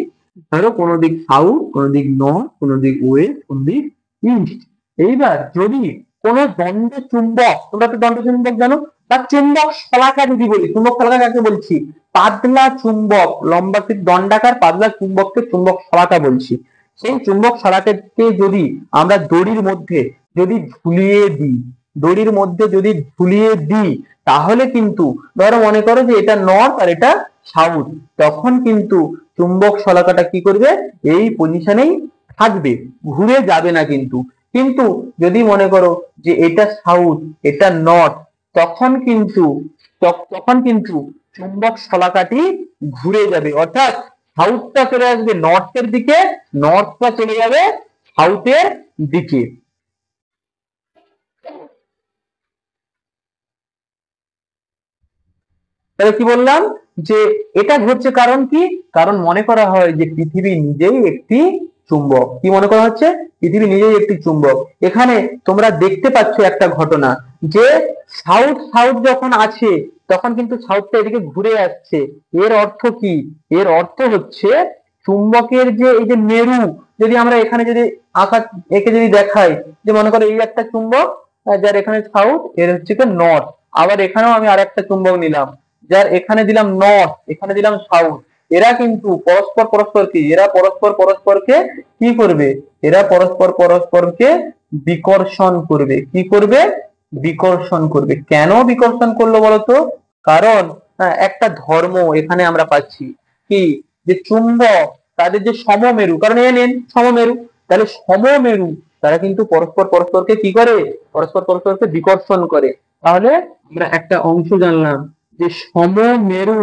ধরো কোনো দিক সাউথ, কোনো দিক নর্থ, কোনো দিক ওয়েস্ট, কোনো দিক ইস্ট। এইবার যদি কোনো দণ্ড চুম্বক, তোমরা তো দণ্ড চুম্বক জানো, বা চুম্বক শলাকা যদি বলি, চুম্বক শলাকা কাকে বলছি? পাতলা চুম্বক, লম্বা দণ্ডাকার পাতলা চুম্বককে চুম্বক শলাকা বলছি। সেই চুম্বক শলাকাকে যদি আমরা দড়ির মধ্যে যদি ঝুলিয়ে দিই, তাহলে কিন্তু ধরো মনে করো যে এটা নর্থ আর এটা সাউথ, তখন কিন্তু চুম্বক শলাকাটা কি করবে? এই পজিশনেই থাকবে, ঘুরে যাবে না কিন্তু। কিন্তু যদি মনে করো যে এটা সাউথ এটা নর্থ, তখন কিন্তু চুম্বক শলাকাটি ঘুরে যাবে, অর্থাৎ সাউথটা চলে আসবে নর্থের দিকে, নর্থটা চলে যাবে সাউথের দিকে। তাহলে কি বললাম যে এটা ঘটছে কারণ কি? কারণ মনে করা হয় যে পৃথিবী নিজেই একটি চুম্বক। কি মনে করা হচ্ছে? পৃথিবী নিজেই একটি চুম্বক। এখানে তোমরা দেখতে পাচ্ছ একটা ঘটনা, যে সাউথ যখন আছে তখন কিন্তু সাউথটা এদিকে ঘুরে আসছে। এর অর্থ কি? এর অর্থ হচ্ছে চুম্বকের যে এই যে মেরু, যদি আমরা এখানে যদি একে যদি দেখাই, যে মনে করো এই একটা চুম্বক, যার এখানে সাউথ, এর হচ্ছে নর্থ। আবার এখানেও আমি আর একটা চুম্বক নিলাম, যার এখানে দিলাম নর্থ, এখানে দিলাম সাউথ, এরা কিন্তু পরস্পর পরস্পরকে, এরা পরস্পর পরস্পরকে কি করবে, এরা পরস্পর পরস্পরকে বিকর্ষণ করবে। কি করবে? বিকর্ষণ করবে। কেন বিকর্ষণ করলো বলতো? কারণ একটা ধর্ম এখানে আমরা পাচ্ছি কি, যে চুম্বক তাদের যে সমমেরু, কারণ এ নেন সমমেরু, তাহলে সমমেরু তারা কিন্তু পরস্পর পরস্পরকে কি করে, পরস্পর পরস্পরকে বিকর্ষণ করে। তাহলে আমরা একটা অংশ জানলাম যে সমমেরু,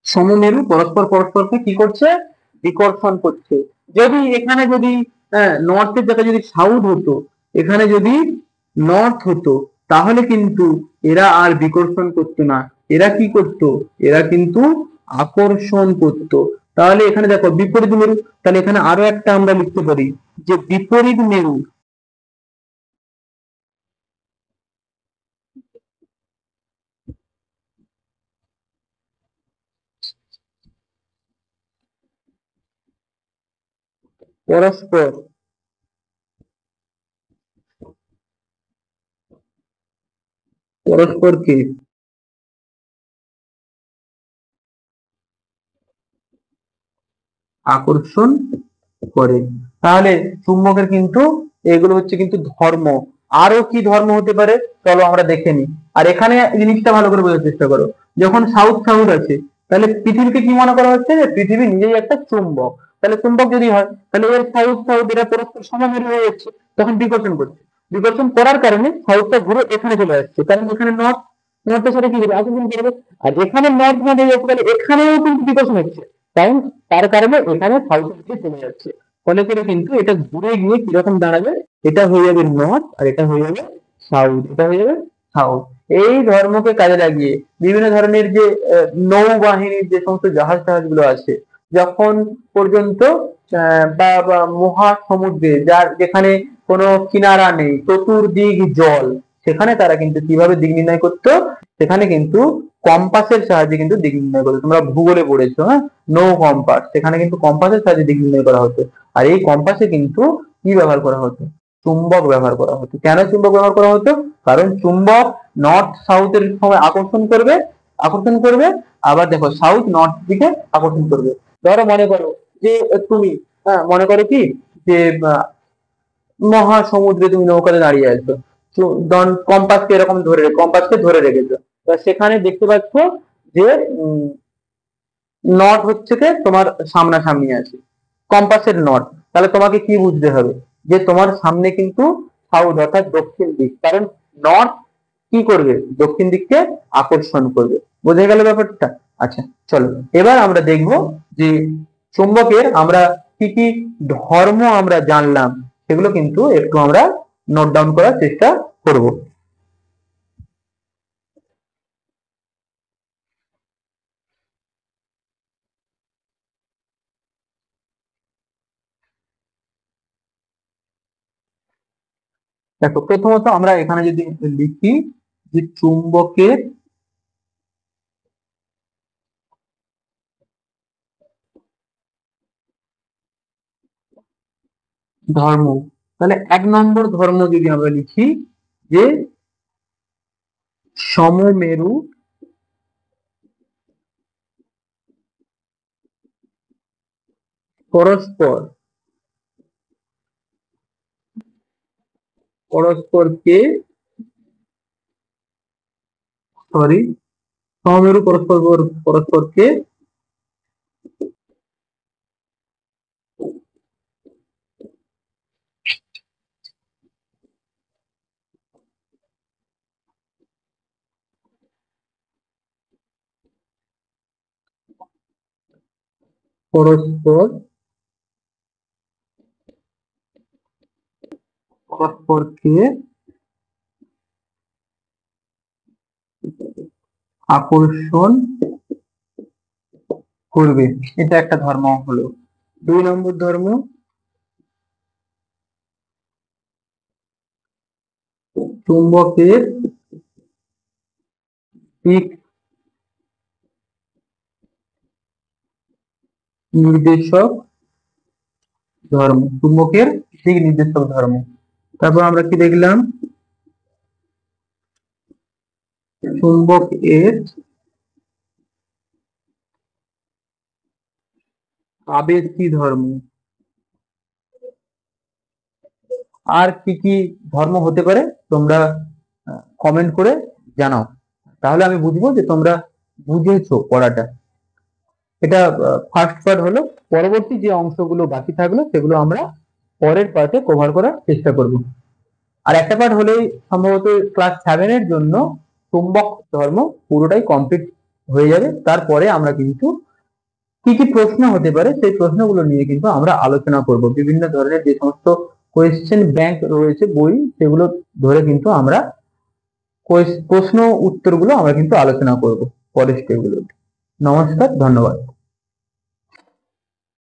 সমমেরু পরস্পর পরস্পরকে কি করছে, বিকর্ষণ করছে। যদি এখানে যদি নর্থের জায়গায় যদি সাউথ হতো, এখানে যদি নর্থ হতো, তাহলে কিন্তু এরা আর বিকর্ষণ করতো না, এরা কি করতো, এরা কিন্তু আকর্ষণ করতো। তাহলে এখানে দেখো বিপরীত মেরু, তাহলে এখানে আরো একটা আমরা লিখতে পারি যে বিপরীত মেরু, পরস্পর পরস্পরকে আকর্ষণ করে। তাহলে চুম্বকের কিন্তু এগুলো হচ্ছে কিন্তু ধর্ম। আরো কি ধর্ম হতে পারে চলো আমরা দেখে নিই। আর এখানে জিনিসটা ভালো করে বোঝার চেষ্টা করো, যখন সাউথ সাউথ আছে, তাহলে পৃথিবীকে কি মনে করা হচ্ছে, যে পৃথিবী নিজেই একটা চুম্বক। তাহলে চুম্বক যদি হয়, তাহলে এর সাউথ সাউথ এরা পরস্পর সমানের হয়ে যাচ্ছে, তখন বিকর্ষণ করছে। বিকর্ষণ করার কারণে সাউথটা ঘুরে এখানে চলে আসছে, কারণ এখানে নর্থ, নর্থের সাথে কি করবে, আকর্ষণ করবে। আর এখানে নর্থ না দিয়ে যাচ্ছে, তাহলে এখানেও কিন্তু বিকর্ষণ হচ্ছে, তাই তার কারণে এখানে সাউথের দিকে চলে যাচ্ছে। ফলে করে কিন্তু এটা ঘুরে গিয়ে কিরকম দাঁড়াবে, এটা হয়ে যাবে নর্থ আর এটা হয়ে যাবে সাউথ, এটা হয়ে যাবে সাউথ। এই ধর্মকে কাজে লাগিয়ে বিভিন্ন ধরনের যে নৌবাহিনীর যে সমস্ত জাহাজ টাহাজ গুলো আছে, যখন পর্যন্ত বা মহাসমুদ্রে, যার যেখানে কোনো কিনারা নেই, চতুর্দিক জল, সেখানে তারা কিন্তু কিভাবে দিক নির্ণয় করতো, সেখানে কিন্তু কম্পাসের সাহায্যে কিন্তু দিক নির্ণয় করতো। তোমরা ভূগোলে পড়েছো, হ্যাঁ, নো কম্পাস, সেখানে কিন্তু কম্পাসের সাহায্যে দিক নির্ণয় করা হতো। আর এই কম্পাসে কিন্তু কি ব্যবহার করা হতো, চুম্বক ব্যবহার করা হতো। কেন চুম্বক ব্যবহার করা হতো? কারণ চুম্বক নর্থ সাউথের সময় আকর্ষণ করবে, আকর্ষণ করবে, আবার দেখো সাউথ নর্থ দিকে আকর্ষণ করবে। ধরো মনে করো যে তুমি, মনে করো কি, যে মহাসমুদ্রে তুমি নৌকাতে দাঁড়িয়ে আছো, কম্পাসকে এরকম ধরে, কম্পাসকে ধরে রেখেছো, সেখানে দেখতে পাচ্ছ যে নর্থ হচ্ছে কি তোমার সামনাসামনি আছে, কম্পাসের নর্থ। তাহলে তোমাকে কি বুঝতে হবে, যে তোমার সামনে কিন্তু সাউথ অর্থাৎ দক্ষিণ দিক, কারণ নর্থ কি করবে, দক্ষিণ দিককে আকর্ষণ করবে। বোঝা গেল ব্যাপারটা? আচ্ছা, চলো এবার আমরা দেখব যে চুম্বকের আমরা কি কি ধর্ম আমরা জানলাম, সেগুলো কিন্তু একটু আমরা নোট ডাউন করার চেষ্টা করব। দেখো প্রথমত আমরা এখানে যদি লিখি যে চুম্বকের ধর্ম, তাহলে এক নম্বর ধর্ম যদি আমরা লিখি যে সমমেরু পরস্পর পরস্পরকে, সরি, সমমেরু পরস্পর পরস্পরকে পরস্পর পরস্পরকে আকর্ষণ করবে, এটা একটা ধর্ম হলো। দুই নম্বর ধর্ম চুম্বকের দিক নির্দেশক ধর্ম, চুম্বকের দিক নির্দেশক ধর্ম। তারপর আমরা কি দেখলাম, চুম্বক এর আবেশী ধর্ম। আর কি কি ধর্ম হতে পারে তোমরা কমেন্ট করে জানাও, তাহলে আমি বুঝবো যে তোমরা বুঝেছো পড়াটা। এটা ফার্স্ট পার্ট হলো। পরবর্তী যে অংশগুলো বাকি থাকলো সেগুলো আমরা পরের পার্টে কভার করার চেষ্টা করব। আর একটা পার্ট হলেই সম্ভবত ক্লাস 7 এর জন্য চুম্বক ধর্ম পুরোটাই কমপ্লিট হয়ে যাবে। তারপরে আমরা কিন্তু কি কি প্রশ্ন হতে পারে সেই প্রশ্নগুলো নিয়ে কিন্তু আমরা আলোচনা করব। বিভিন্ন ধরনের যে সমস্ত কোয়েশ্চেন ব্যাংক রয়েছে বই, সেগুলো ধরে কিন্তু আমরা প্রশ্ন উত্তরগুলো আমরা কিন্তু আলোচনা করব পরের স্টেপগুলোতে। নমস্কার, ধন্যবাদ।